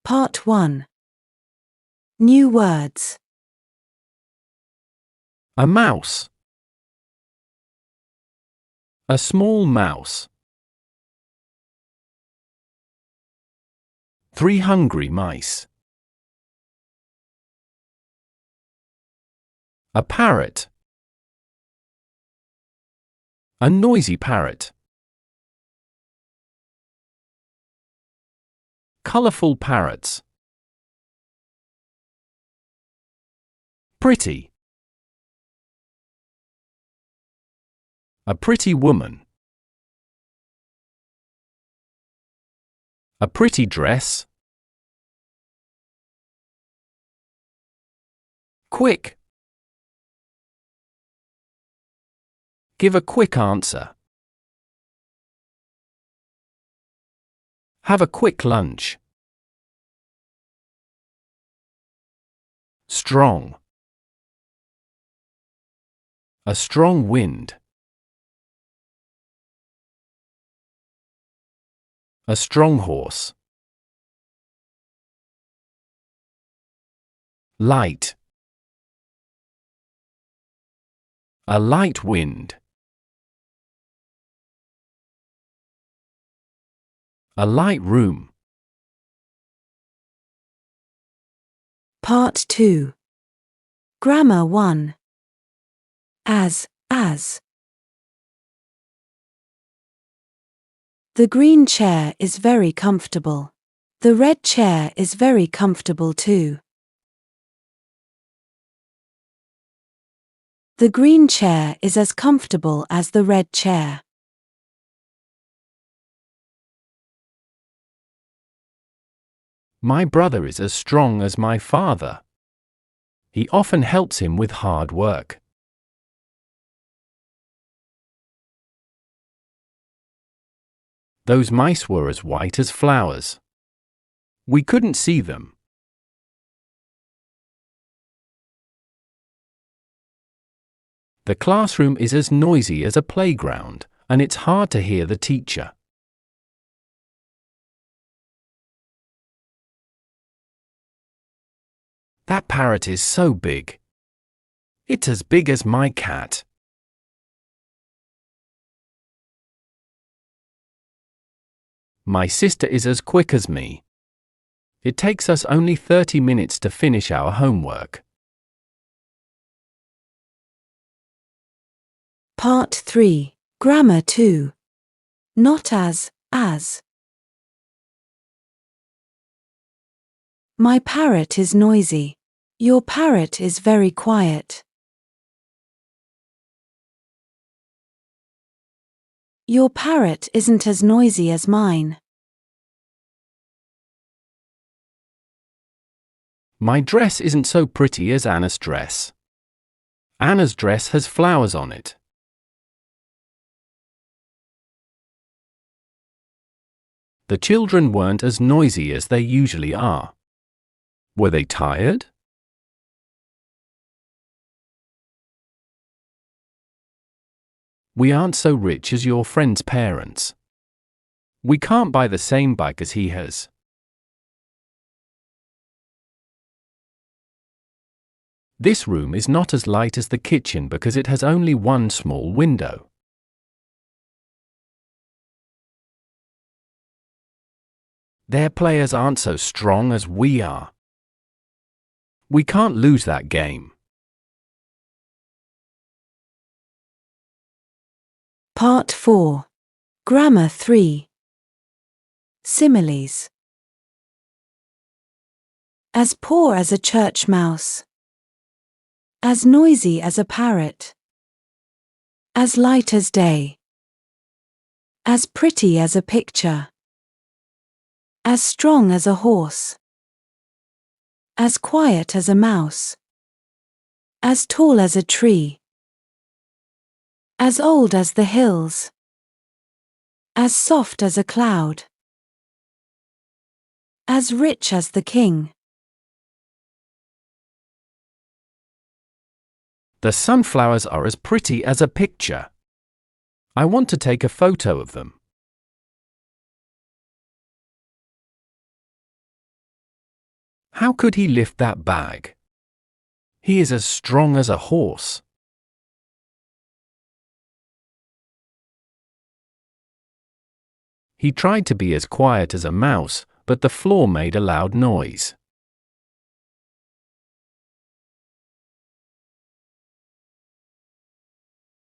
Part 1. New words. A mouse. A small mouse. 3 hungry mice. A parrot. A noisy parrot. Colorful parrots. Pretty. A pretty woman. A pretty dress. Quick. Give a quick answer. Have a quick lunch. Strong. A strong wind. A strong horse. Light. A light wind. A light room. Part 2. Grammar 1. As. The green chair is very comfortable. The red chair is very comfortable too. The green chair is as comfortable as the red chair. My brother is as strong as my father. He often helps him with hard work. Those mice were as white as flowers. We couldn't see them. The classroom is as noisy as a playground, and it's hard to hear the teacher. That parrot is so big. It's as big as my cat. My sister is as quick as me. It takes us only 30 minutes to finish our homework. Part 3. Grammar 2. Not as. My parrot is noisy. Your parrot is very quiet. Your parrot isn't as noisy as mine. My dress isn't so pretty as Anna's dress. Anna's dress has flowers on it. The children weren't as noisy as they usually are. Were they tired? We aren't so rich as your friend's parents. We can't buy the same bike as he has. This room is not as light as the kitchen because it has only one small window. Their players aren't so strong as we are. We can't lose that game. Part 4. Grammar 3. Similes. As poor as a church mouse. As noisy as a parrot. As light as day. As pretty as a picture. As strong as a horse. As quiet as a mouse. As tall as a tree. As old as the hills. As soft as a cloud. As rich as the king. The sunflowers are as pretty as a picture. I want to take a photo of them. How could he lift that bag? He is as strong as a horse. He tried to be as quiet as a mouse, but the floor made a loud noise.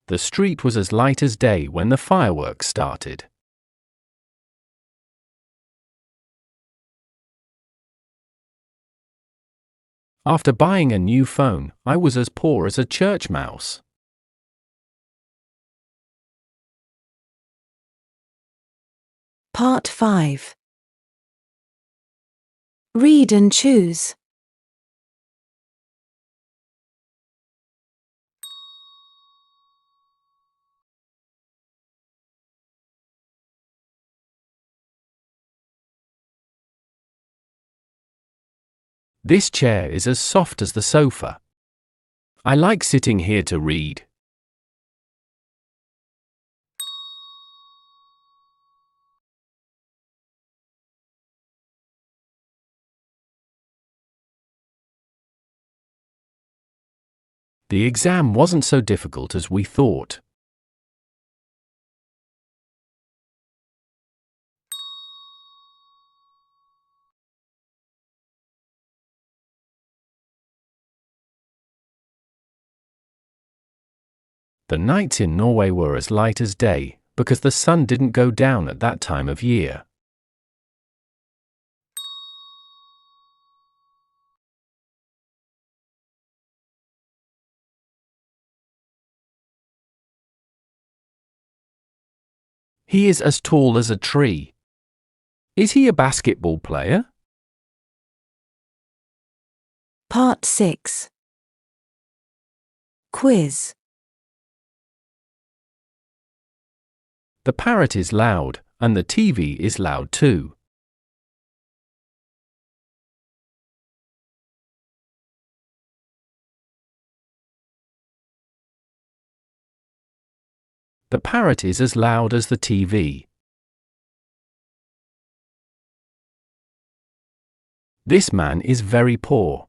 The street was as light as day when the fireworks started. After buying a new phone, I was as poor as a church mouse. Part 5. Read and choose. This chair is as soft as the sofa. I like sitting here to read. The exam wasn't so difficult as we thought. The nights in Norway were as light as day, because the sun didn't go down at that time of year. He is as tall as a tree. Is he a basketball player? Part 6. Quiz. The parrot is loud, and the TV is loud too. The parrot is as loud as the TV. This man is very poor.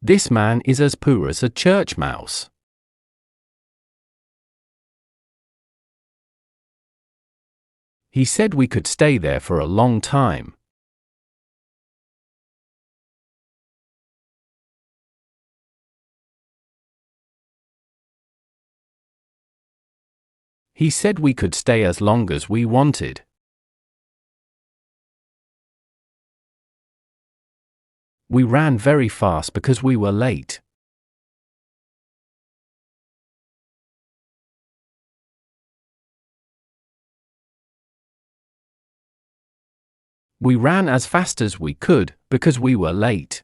This man is as poor as a church mouse. He said we could stay there for a long time. He said we could stay as long as we wanted. We ran very fast because we were late. We ran as fast as we could because we were late.